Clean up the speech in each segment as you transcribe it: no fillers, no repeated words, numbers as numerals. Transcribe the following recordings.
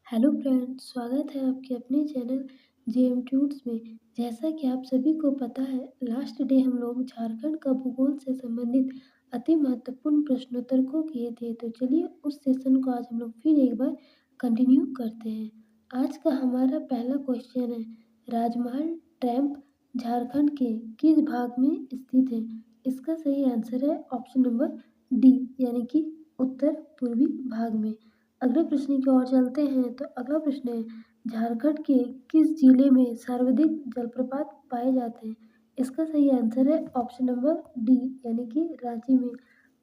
Hello friends, स्वागत है आपके अपने चैनल जेएम ट्यूट्स में। जैसा कि आप सभी को पता है, लास्ट डे हम लोग झारखंड का भूगोल से संबंधित अति महत्वपूर्ण प्रश्नोत्तर को किए थे। तो चलिए उस सेशन को आज हम लोग फिर एक बार कंटिन्यू करते हैं। आज का हमारा पहला क्वेश्चन है, राजमहल टेम्प झारखंड के किस भाग में स्थित है? इसका सही आंसर है ऑप्शन नंबर डी, यानी कि उत्तर पूर्वी भाग में। अगले प्रश्न की ओर चलते हैं। तो अगला प्रश्न है, झारखंड के किस जिले में सर्वाधिक जलप्रपात पाए जाते हैं? इसका सही आंसर है ऑप्शन नंबर डी, यानी कि रांची में।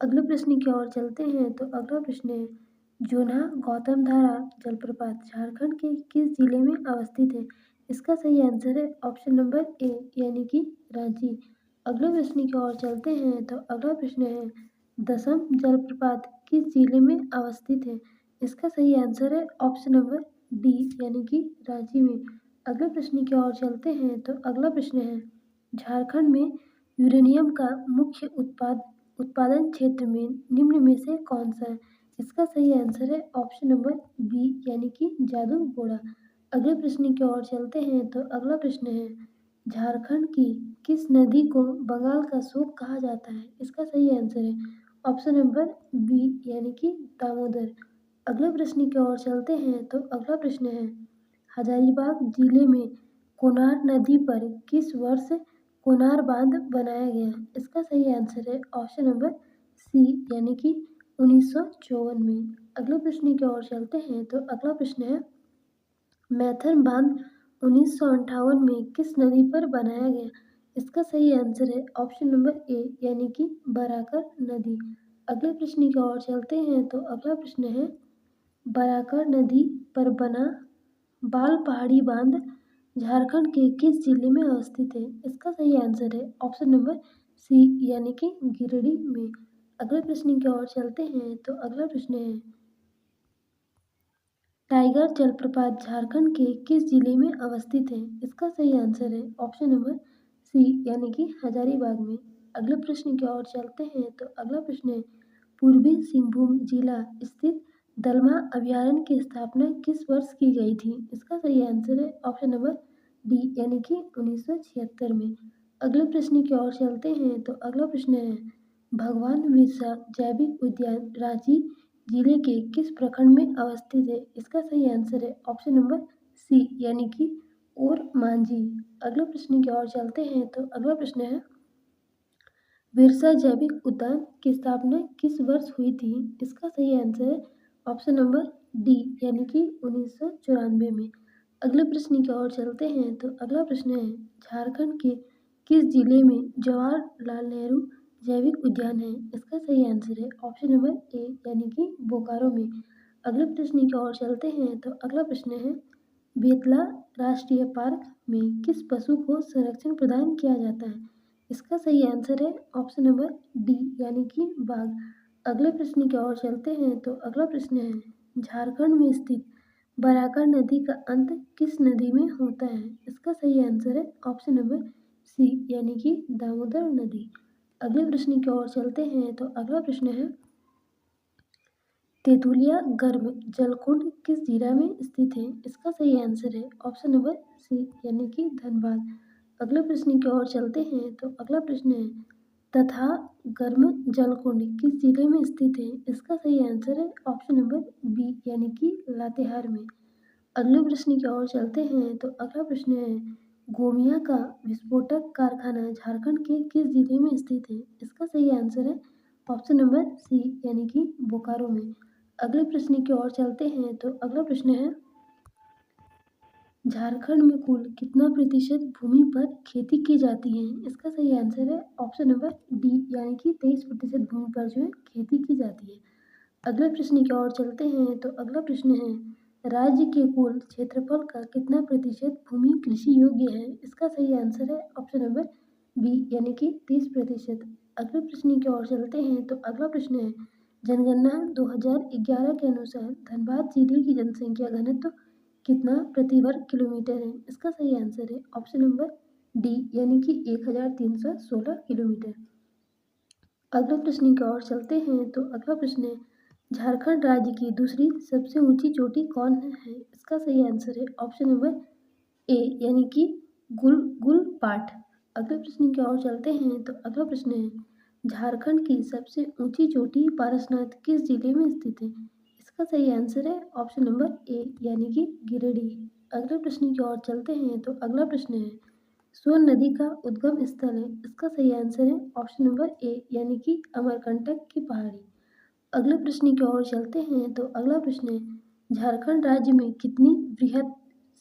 अगले प्रश्न की ओर चलते हैं। तो अगला प्रश्न है, जोन्हा गौतमधारा जलप्रपात झारखंड के किस जिले में अवस्थित है? इसका सही आंसर है ऑप्शन नंबर ए, यानी कि रांची। अगले प्रश्न की ओर चलते हैं। तो अगला प्रश्न है, दसम जलप्रपात किस जिले में अवस्थित है? इसका सही आंसर है ऑप्शन नंबर डी, यानी कि रांची में। अगले प्रश्न की ओर चलते हैं। तो अगला प्रश्न है, झारखंड में यूरेनियम का मुख्य उत्पादन क्षेत्र में निम्न में से कौन सा है? इसका सही आंसर है ऑप्शन नंबर बी, यानी कि जादूगोड़ा। अगले प्रश्न की ओर चलते हैं। तो अगला प्रश्न है, झारखंड की किस नदी को बंगाल का शोक कहा जाता है? इसका सही आंसर है ऑप्शन नंबर बी, यानी कि दामोदर। अगले प्रश्न की ओर चलते हैं। तो अगला प्रश्न है, हजारीबाग जिले में कोनार नदी पर किस वर्ष कोनार बांध बनाया गया? इसका सही आंसर है ऑप्शन नंबर सी, यानी कि 1954 में। अगले प्रश्न की ओर चलते हैं। तो अगला प्रश्न है, मैथन बांध 1958 में किस नदी पर बनाया गया? इसका सही आंसर है ऑप्शन नंबर ए, यानी कि बराकर नदी। अगले प्रश्न की ओर चलते हैं। तो अगला प्रश्न है, बराकर नदी पर बना बाल पहाड़ी बांध झारखंड के किस जिले में अवस्थित है? इसका सही आंसर है ऑप्शन नंबर सी, यानी कि गिरिडीह में। अगले प्रश्न की ओर चलते हैं। तो अगला प्रश्न है, टाइगर जलप्रपात झारखंड के किस जिले में अवस्थित है? इसका सही आंसर है ऑप्शन नंबर सी, यानी कि हजारीबाग में। अगले प्रश्न की ओर चलते हैं। तो अगला प्रश्न है, पूर्वी सिंहभूम जिला स्थित दलमा अभयारण्य की स्थापना किस वर्ष की गई थी? इसका सही आंसर है ऑप्शन नंबर डी, यानी कि 1976 में। अगले प्रश्न की ओर चलते हैं। तो अगला प्रश्न है, भगवान बिरसा जैविक उद्यान रांची जिले के किस प्रखंड में अवस्थित है? इसका सही आंसर है ऑप्शन नंबर सी, यानी कि और मांझी। अगले प्रश्न की ओर चलते हैं। तो अगला प्रश्न है, बिरसा जैविक उद्यान की स्थापना किस वर्ष हुई थी? इसका सही आंसर है ऑप्शन नंबर डी, यानी कि 1994 में। अगले प्रश्न की ओर चलते हैं। तो अगला प्रश्न है, झारखंड के किस जिले में जवाहरलाल नेहरू जैविक उद्यान है? इसका सही आंसर है ऑप्शन नंबर ए, यानी कि बोकारो में। अगले प्रश्न की ओर चलते हैं। तो अगला प्रश्न है, बेतला राष्ट्रीय पार्क में किस पशु को संरक्षण प्रदान किया जाता है? इसका सही आंसर है ऑप्शन नंबर डी, यानी कि बाघ। अगले प्रश्न की ओर चलते हैं। तो अगला प्रश्न है, झारखंड में स्थित बराकर नदी का अंत किस नदी में होता है? इसका सही आंसर है ऑप्शन नंबर सी, यानी कि दामोदर नदी। अगले प्रश्न की ओर चलते हैं। तो अगला प्रश्न है, तेतुलिया गर्म जलकुंड किस जिला में स्थित है? इसका सही आंसर है ऑप्शन नंबर सी, यानी कि धनबाद। अगले प्रश्न की ओर चलते हैं। तो अगला प्रश्न है, तथा गर्म जलकुंड किस जिले में स्थित है? इसका सही आंसर है ऑप्शन नंबर बी, यानी कि लातेहार में। अगले प्रश्न की ओर चलते हैं। तो अगला प्रश्न है, गोमिया का विस्फोटक कारखाना झारखंड के किस जिले में स्थित है? इसका सही आंसर है ऑप्शन नंबर सी, यानी कि बोकारो में। अगले प्रश्न की ओर चलते हैं। तो अगला प्रश्न है, झारखंड में कुल कितना प्रतिशत भूमि पर खेती की जाती है? इसका सही आंसर है ऑप्शन नंबर डी, यानी कि 23% भूमि पर जो है खेती की जाती है। अगले प्रश्न की ओर चलते हैं। तो अगला प्रश्न है, राज्य के कुल क्षेत्रफल का कितना प्रतिशत भूमि कृषि योग्य है? इसका सही आंसर है ऑप्शन नंबर बी, यानी कि 30%। अगले प्रश्न की ओर चलते हैं। तो अगला प्रश्न है, जनगणना 2011 के अनुसार धनबाद जिले की जनसंख्या घनत्व कितना प्रति वर्ग किलोमीटर है? इसका सही आंसर है ऑप्शन नंबर डी, यानी कि 1316 किलोमीटर। अगले प्रश्न की ओर चलते हैं। तो अगला प्रश्न है, झारखंड राज्य की दूसरी सबसे ऊंची चोटी कौन है? इसका सही आंसर है ऑप्शन नंबर ए यानी कि गुलपाट। अगले प्रश्न की ओर चलते हैं तो अगला प्रश्न है झारखंड की सबसे ऊंची चोटी पारसनाथ किस जिले में स्थित है? इसका सही आंसर है ऑप्शन नंबर ए यानी कि गिरिडीह। अगले प्रश्न की ओर चलते हैं तो अगला प्रश्न है सोन नदी का उद्गम स्थल है। इसका सही आंसर है ऑप्शन नंबर ए यानी कि अमरकंटक की पहाड़ी। अगले प्रश्न की ओर चलते हैं तो अगला प्रश्न है झारखंड राज्य में कितनी बृहद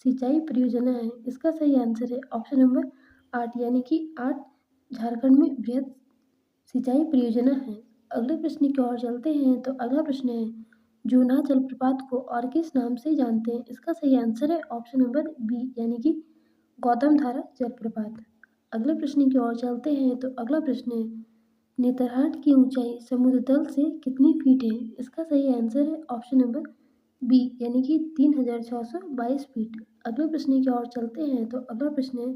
सिंचाई परियोजना है? इसका सही आंसर है ऑप्शन नंबर 8 यानी कि 8 झारखंड में बृहद सिंचाई परियोजना है। अगले प्रश्न की ओर चलते हैं तो अगला प्रश्न है जूना जलप्रपात को और किस नाम से जानते हैं? इसका सही आंसर है ऑप्शन नंबर बी यानी कि गौतम धारा जलप्रपात। अगले प्रश्न की ओर चलते हैं तो अगला प्रश्न है नेतरहाट की ऊंचाई समुद्र तल से कितनी फीट है? इसका सही आंसर है ऑप्शन नंबर बी यानी कि 3622 फीट। अगले प्रश्न की ओर चलते हैं तो अगला प्रश्न है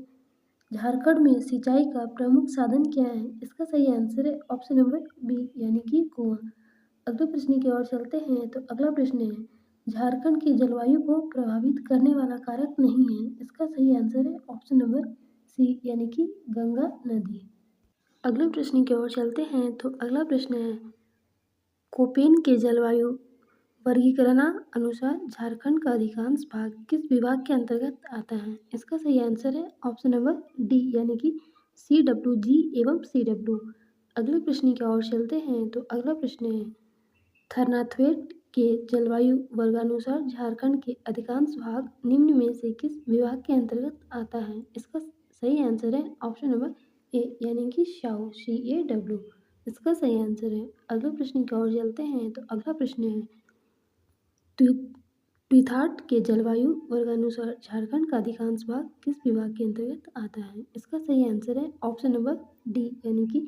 झारखंड में सिंचाई का प्रमुख साधन क्या है? इसका सही आंसर है ऑप्शन नंबर बी यानी कि कुआं। अगले प्रश्न की ओर चलते हैं तो अगला प्रश्न है झारखंड की जलवायु को प्रभावित करने वाला कारक नहीं है। इसका सही आंसर है ऑप्शन नंबर सी यानी कि गंगा नदी। अगले प्रश्न की ओर चलते हैं तो अगला प्रश्न है कोपेन के जलवायु वर्गीकरण अनुसार झारखंड का अधिकांश भाग किस विभाग के अंतर्गत आता है? इसका सही आंसर है ऑप्शन नंबर डी यानी कि CWG एवं CW। अगले प्रश्न की ओर चलते हैं तो अगला प्रश्न है थरनाथवेट के जलवायु वर्गानुसार झारखंड के अधिकांश भाग निम्न में से किस विभाग के अंतर्गत आता है? इसका सही आंसर है ऑप्शन नंबर ए यानी कि शाओ CAW। इसका सही आंसर है। अगले प्रश्न की ओर चलते हैं तो अगला प्रश्न है ट्विथाट के जलवायु वर्गानुसार झारखंड का अधिकांश भाग किस विभाग के अंतर्गत आता है? इसका सही आंसर है ऑप्शन नंबर डी यानी कि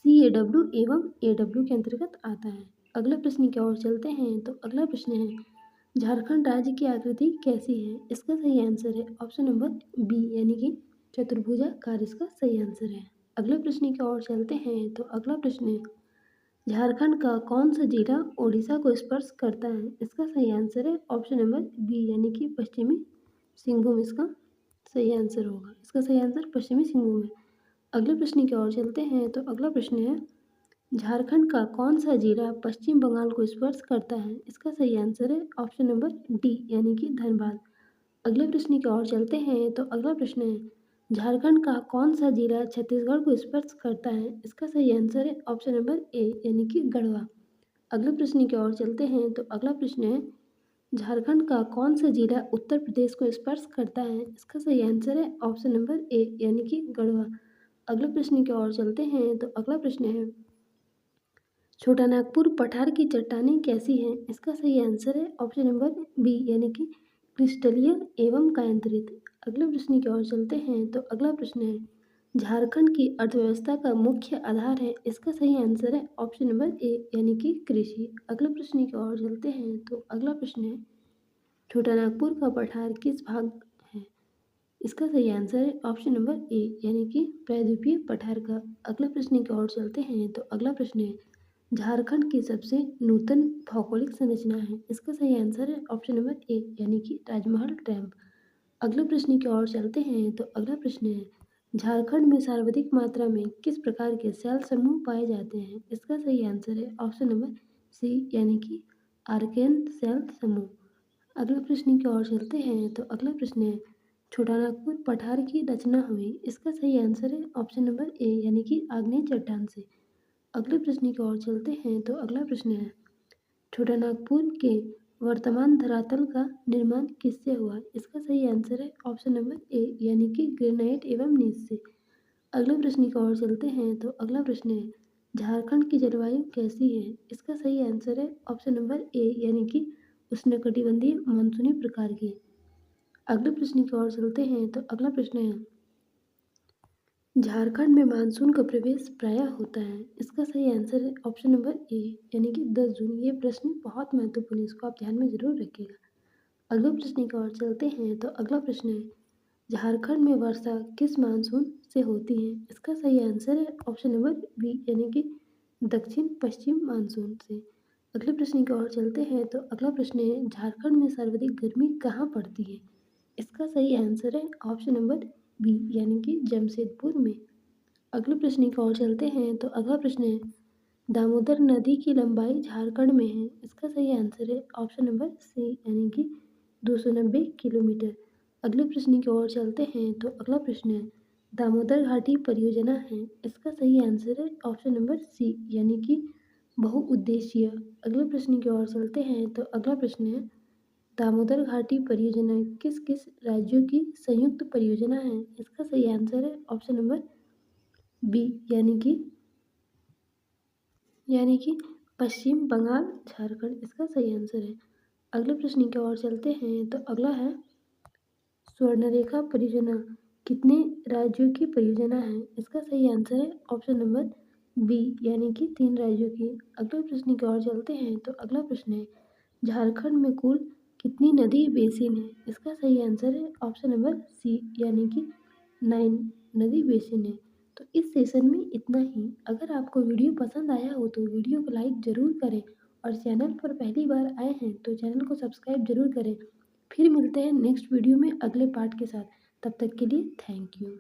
CAW एवं AW के अंतर्गत आता है। अगले प्रश्न की ओर चलते हैं तो अगला प्रश्न है झारखंड राज्य की आकृति कैसी है? इसका सही आंसर है ऑप्शन नंबर बी यानी कि चतुर्भुजाकार इसका सही आंसर है। अगले प्रश्न की ओर चलते हैं तो अगला प्रश्न है झारखंड का कौन सा जिला ओडिशा को स्पर्श करता है? इसका सही आंसर है ऑप्शन नंबर बी यानी कि पश्चिमी सिंहभूम इसका सही आंसर होगा। इसका सही आंसर पश्चिमी सिंहभूम है। अगले प्रश्न की ओर चलते हैं तो अगला प्रश्न है झारखंड का कौन सा जिला पश्चिम बंगाल को स्पर्श करता है? इसका सही आंसर है ऑप्शन नंबर डी यानी कि धनबाद। अगले प्रश्न की ओर चलते हैं तो अगला प्रश्न है झारखंड का कौन सा जिला छत्तीसगढ़ को स्पर्श करता है? इसका सही आंसर है ऑप्शन नंबर ए यानी कि गढ़वा। अगले प्रश्न की ओर चलते हैं तो अगला प्रश्न है झारखंड का कौन सा जिला उत्तर प्रदेश को स्पर्श करता है? इसका सही आंसर है ऑप्शन नंबर ए यानी कि गढ़वा। अगले प्रश्न की ओर चलते हैं तो अगला प्रश्न है छोटा नागपुर पठार की चट्टानें कैसी हैं? इसका सही आंसर है ऑप्शन नंबर बी यानी कि क्रिस्टलीय एवं कायांतरित। अगले प्रश्न की ओर चलते हैं तो अगला प्रश्न है झारखंड की अर्थव्यवस्था का मुख्य आधार है। इसका सही आंसर है ऑप्शन नंबर ए यानी कि कृषि। अगले प्रश्न की ओर चलते हैं तो अगला प्रश्न है छोटा नागपुर का पठार किस भाग है? इसका सही आंसर है ऑप्शन नंबर ए यानी कि प्रायद्वीपीय पठार का। अगले प्रश्न की ओर चलते हैं तो अगला प्रश्न है झारखंड की सबसे नूतन भौगोलिक संरचना है। इसका सही आंसर है ऑप्शन नंबर ए यानी कि ताजमहल डैम। अगले प्रश्न की ओर चलते हैं तो अगला प्रश्न है झारखंड में सर्वाधिक मात्रा में किस प्रकार के सेल समूह पाए जाते हैं? इसका सही आंसर है ऑप्शन नंबर सी यानी कि आर्केन सेल समूह। अगले प्रश्न की ओर चलते हैं तो अगला प्रश्न है छोटा नागपुर पठार की रचना हुई। इसका सही आंसर है ऑप्शन नंबर ए यानी कि आग्नेय चट्टान से। अगले प्रश्न की ओर चलते हैं तो अगला प्रश्न है छोटा नागपुर के वर्तमान धरातल का निर्माण किससे हुआ? इसका सही आंसर है ऑप्शन नंबर ए यानी कि ग्रेनाइट एवं नीस से। अगले प्रश्न की ओर चलते हैं तो अगला प्रश्न है झारखंड की जलवायु कैसी है? इसका सही आंसर है ऑप्शन नंबर ए यानी कि उष्णकटिबंधीय मानसूनी प्रकार की। अगले प्रश्न की ओर चलते हैं तो अगला प्रश्न है झारखंड में मानसून का प्रवेश प्रायः होता है। इसका सही आंसर है ऑप्शन नंबर ए यानी कि 10 जून। ये प्रश्न बहुत महत्वपूर्ण है, इसको आप ध्यान में जरूर रखिएगा। अगले प्रश्न की ओर चलते हैं तो अगला प्रश्न है झारखंड में वर्षा किस मानसून से होती है? इसका सही आंसर है ऑप्शन नंबर बी यानी कि दक्षिण पश्चिम मानसून से। अगले प्रश्न की ओर चलते हैं तो अगला प्रश्न है झारखंड में सर्वाधिक गर्मी कहाँ पड़ती है? इसका सही आंसर है ऑप्शन नंबर बी यानी कि जमशेदपुर में। अगले प्रश्न की ओर चलते हैं तो अगला प्रश्न है दामोदर नदी की लंबाई झारखंड में है। इसका सही आंसर है ऑप्शन नंबर सी यानी कि 290 किलोमीटर। अगले प्रश्न की ओर चलते हैं तो अगला प्रश्न है दामोदर घाटी परियोजना है। इसका सही आंसर है ऑप्शन नंबर सी यानी कि बहुउद्देशीय। अगले प्रश्न की ओर चलते हैं तो अगला प्रश्न है दामोदर घाटी परियोजना किस किस राज्यों की संयुक्त परियोजना है? इसका सही आंसर है ऑप्शन नंबर बी यानी कि पश्चिम बंगाल झारखंड इसका सही आंसर है। अगले प्रश्न की ओर चलते हैं तो अगला है स्वर्णरेखा परियोजना कितने राज्यों की परियोजना है? इसका सही आंसर है ऑप्शन नंबर बी यानी कि 3 राज्यों की। अगले प्रश्न की ओर चलते हैं तो अगला प्रश्न है झारखंड में कुल कितनी नदी बेसिन है? इसका सही आंसर है ऑप्शन नंबर सी यानी कि 9 नदी बेसिन है। तो इस सेशन में इतना ही। अगर आपको वीडियो पसंद आया हो तो वीडियो को लाइक ज़रूर करें और चैनल पर पहली बार आए हैं तो चैनल को सब्सक्राइब ज़रूर करें। फिर मिलते हैं नेक्स्ट वीडियो में अगले पार्ट के साथ। तब तक के लिए थैंक यू।